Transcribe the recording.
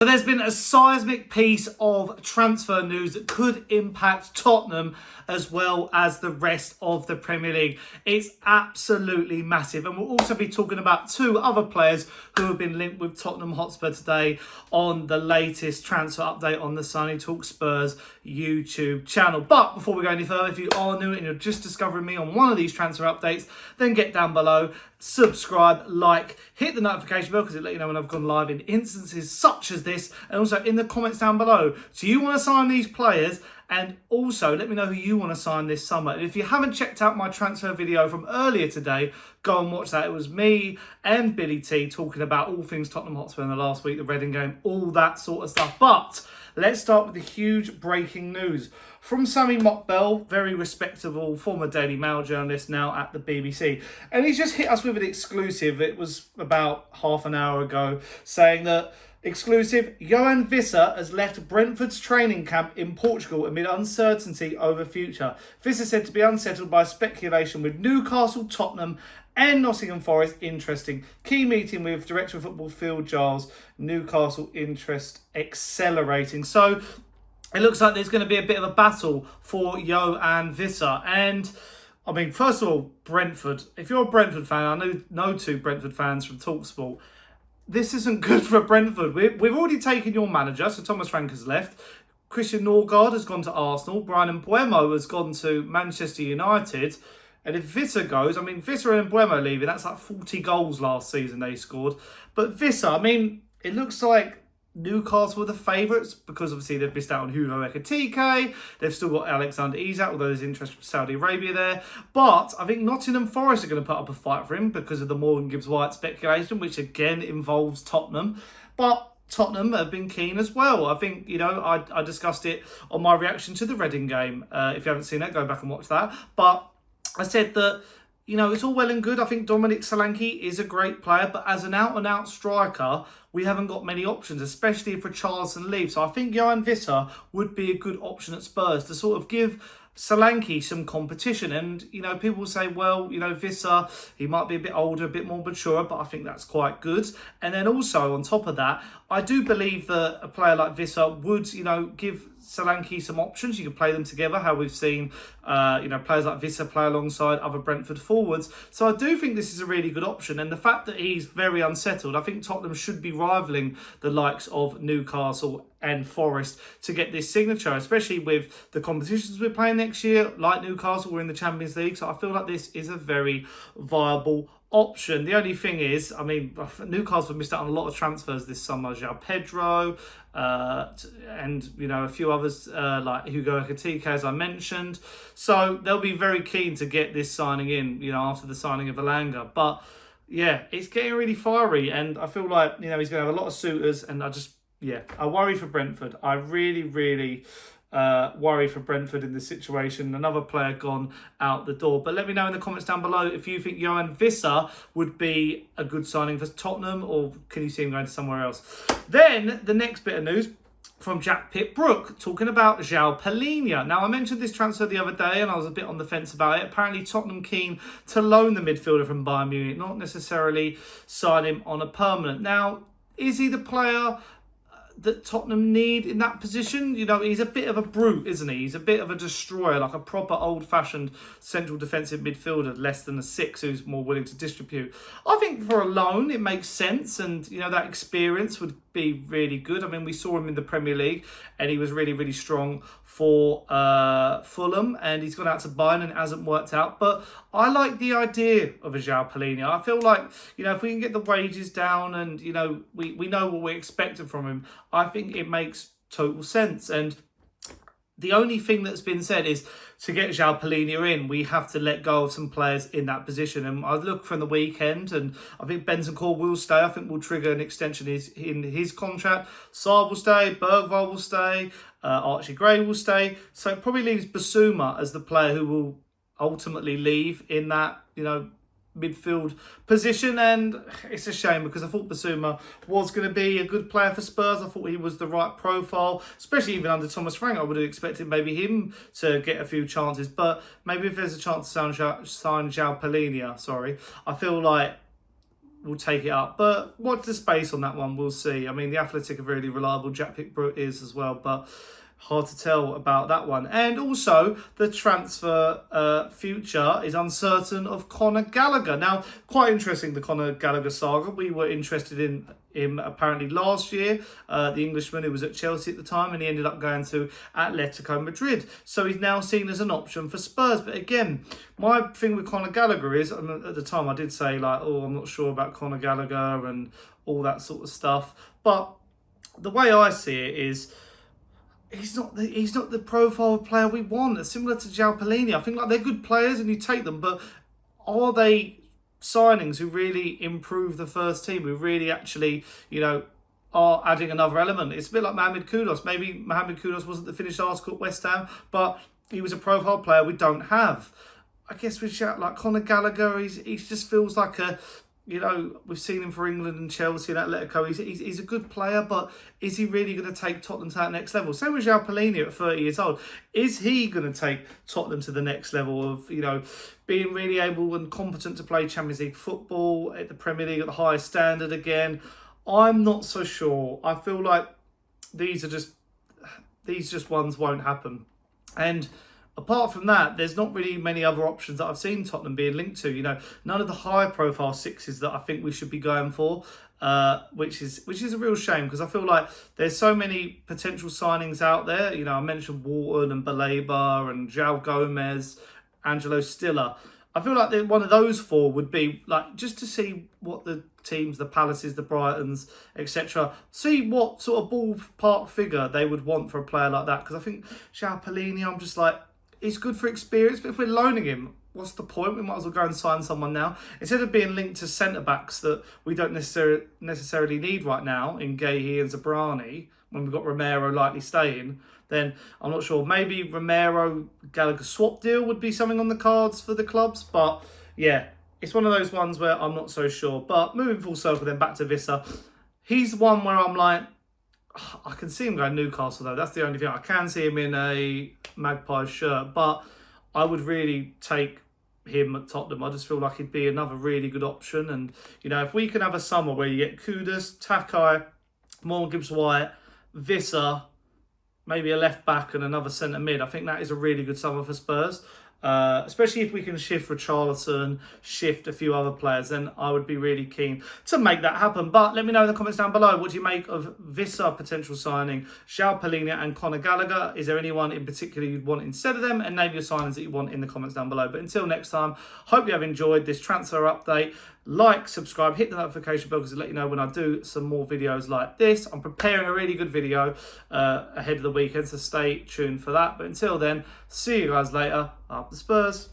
But there's been a seismic piece of transfer news that could impact Tottenham as well as the rest of the Premier League. It's absolutely massive. And we'll also be talking about two other players who have been linked with Tottenham Hotspur today on the latest transfer update on the Sonny Spurs YouTube channel. But before we go any further, if you are new and you're just discovering me on one of these transfer updates, then get down below, subscribe, like, hit the notification bell because it'll let you know when I've gone live in instances such as this, and also in the comments down below. Do you want to sign these players? And also let me know who you want to sign this summer. And if you haven't checked out my transfer video from earlier today, go and watch that. It was me and Billy T talking about all things Tottenham Hotspur in the last week, the Reading game, all that sort of stuff. But let's start with the huge breaking news from Sami Mokbel, very respectable former Daily Mail journalist now at the BBC. And he's just hit us with an exclusive. It was about half an hour ago, saying that exclusive, Yoane Wissa has left Brentford's training camp in Portugal amid uncertainty over future. Wissa said to be unsettled by speculation with Newcastle, Tottenham and Nottingham Forest interesting. Key meeting with Director of Football Phil Giles, Newcastle interest accelerating. So it looks like there's going to be a bit of a battle for Yoane Wissa. And I mean, first of all, Brentford. If you're a Brentford fan, I know two Brentford fans from TalkSport. This isn't good for Brentford. We've already taken your manager, so Thomas Frank has left. Christian Norgard has gone to Arsenal. Brian Mbeumo has gone to Manchester United. And if Wissa goes, I mean, Wissa and Mbeumo leaving, that's like 40 goals last season they scored. But Wissa, I mean, it looks like Newcastle were the favourites because obviously they've missed out on Hugo Ekitike. They've still got Alexander Isak, although there's interest from Saudi Arabia there. But I think Nottingham Forest are going to put up a fight for him because of the Morgan Gibbs-White speculation, which again involves Tottenham. But Tottenham have been keen as well. I think, you know, I discussed it on my reaction to the Reading game. If you haven't seen that, go back and watch that. But I said that, you know, it's all well and good. I think Dominic Solanke is a great player, but as an out-and-out striker, we haven't got many options, especially if Richarlison leaves. So I think Yoane Wissa would be a good option at Spurs to sort of give Solanke some competition. And, you know, people say, well, you know, Wissa, he might be a bit older, a bit more mature, but I think that's quite good. And then also, on top of that, I do believe that a player like Wissa would, you know, give Solanke some options. You could play them together, how we've seen, you know, players like Wissa play alongside other Brentford forwards. So I do think this is a really good option. And the fact that he's very unsettled, I think Tottenham should be rivaling the likes of Newcastle and Forest to get this signature, especially with the competitions we're playing next year. Like Newcastle, we're in the Champions League. So I feel like this is a very viable option. The only thing is, I mean, Newcastle have missed out on a lot of transfers this summer. Joao Pedro, and, you know, a few others like Hugo Ekitike, as I mentioned. So they'll be very keen to get this signing in, you know, after the signing of Elanga. But yeah, it's getting really fiery, and I feel like, you know, he's going to have a lot of suitors, and I worry for Brentford. I really worry for Brentford in this situation. Another player gone out the door. But let me know in the comments down below if you think Yoane Wissa would be a good signing for Tottenham, or can you see him going to somewhere else? Then the next bit of news from Jack Pitt-Brook, talking about Joao Palhinha. Now, I mentioned this transfer the other day and I was a bit on the fence about it. Apparently, Tottenham keen to loan the midfielder from Bayern Munich, not necessarily sign him on a permanent. Now, is he the player that Tottenham need in that position? You know, he's a bit of a brute, isn't he? He's a bit of a destroyer, like a proper old-fashioned central defensive midfielder, less than a 6, who's more willing to distribute. I think for a loan, it makes sense, and, you know, that experience would be really good. I mean, we saw him in the Premier League, and he was really strong for Fulham, and he's gone out to Bayern and it hasn't worked out. But I like the idea of a Joao Palhinha. I feel like, you know, if we can get the wages down and, you know, we know what we're expecting from him, I think it makes total sense. And the only thing that's been said is to get Joao Palhinha in, we have to let go of some players in that position. And I look from the weekend, and I think Bentancur will stay. I think we'll trigger an extension in his contract. Saar will stay, Bergvall will stay, Archie Gray will stay. So it probably leaves Basuma as the player who will ultimately leave in that, you know, midfield position. And it's a shame because I thought Basuma was going to be a good player for Spurs. I thought he was the right profile, especially even under Thomas Frank. I would have expected maybe him to get a few chances, but maybe if there's a chance to sign Joao Palhinha, I feel like will take it up. But what's the space on that one? We'll see. I mean, the Athletic are really reliable. Jack Pickbrook is as well, but hard to tell about that one. And also, the transfer future is uncertain of Conor Gallagher. Now, quite interesting, the Conor Gallagher saga. We were interested in him apparently last year, the Englishman who was at Chelsea at the time, and he ended up going to Atletico Madrid. So he's now seen as an option for Spurs. But again, my thing with Conor Gallagher is, at the time I did say, like, oh, I'm not sure about Conor Gallagher and all that sort of stuff. But the way I see it is, he's not the profile of player we want. It's similar to Joao Palhinha. I think like they're good players and you take them, but are they signings who really improve the first team, who really actually, are adding another element? It's a bit like Mohamed Kudus. Maybe Mohamed Kudus wasn't the finished article at West Ham, but he was a profile player we don't have. I guess with like Conor Gallagher, he just feels like a, we've seen him for England and Chelsea and Atletico. He's a good player, but is he really going to take Tottenham to that next level? Same with Joao Palhinha at 30 years old. Is he going to take Tottenham to the next level of, being really able and competent to play Champions League football at the Premier League at the highest standard again? I'm not so sure. I feel like these just ones won't happen. And apart from that, there's not really many other options that I've seen Tottenham being linked to. None of the high-profile sixes that I think we should be going for, which is a real shame, because I feel like there's so many potential signings out there. I mentioned Wharton and Baleba and Joao Gomez, Angelo Stiller. I feel like one of those four would be like just to see what the teams, the Palaces, the Brightons, etc., see what sort of ballpark figure they would want for a player like that. Because I think Joao Palhinha, I'm just like, he's good for experience, but if we're loaning him, what's the point? We might as well go and sign someone now. Instead of being linked to centre-backs that we don't necessarily need right now in Gahey and Zabrani, when we've got Romero likely staying, then I'm not sure. Maybe Romero-Gallagher swap deal would be something on the cards for the clubs. But yeah, it's one of those ones where I'm not so sure. But moving full circle then back to Wissa. He's one where I'm like, I can see him going Newcastle though. That's the only thing. I can see him in a Magpies shirt, but I would really take him at Tottenham. I just feel like he'd be another really good option. And, if we can have a summer where you get Kudus, Takai, Morgan Gibbs-White, Wissa, maybe a left back and another centre mid, I think that is a really good summer for Spurs. Especially if we can shift Richarlison, shift a few other players, then I would be really keen to make that happen. But let me know in the comments down below, what do you make of Wissa potential signing, Joao Palhinha and Conor Gallagher? Is there anyone in particular you'd want instead of them? And name your signings that you want in the comments down below. But until next time, hope you have enjoyed this transfer update. Like, subscribe, hit the notification bell because it'll let you know when I do some more videos like this. I'm preparing a really good video ahead of the weekend, so stay tuned for that. But until then, see you guys later. Up the Spurs.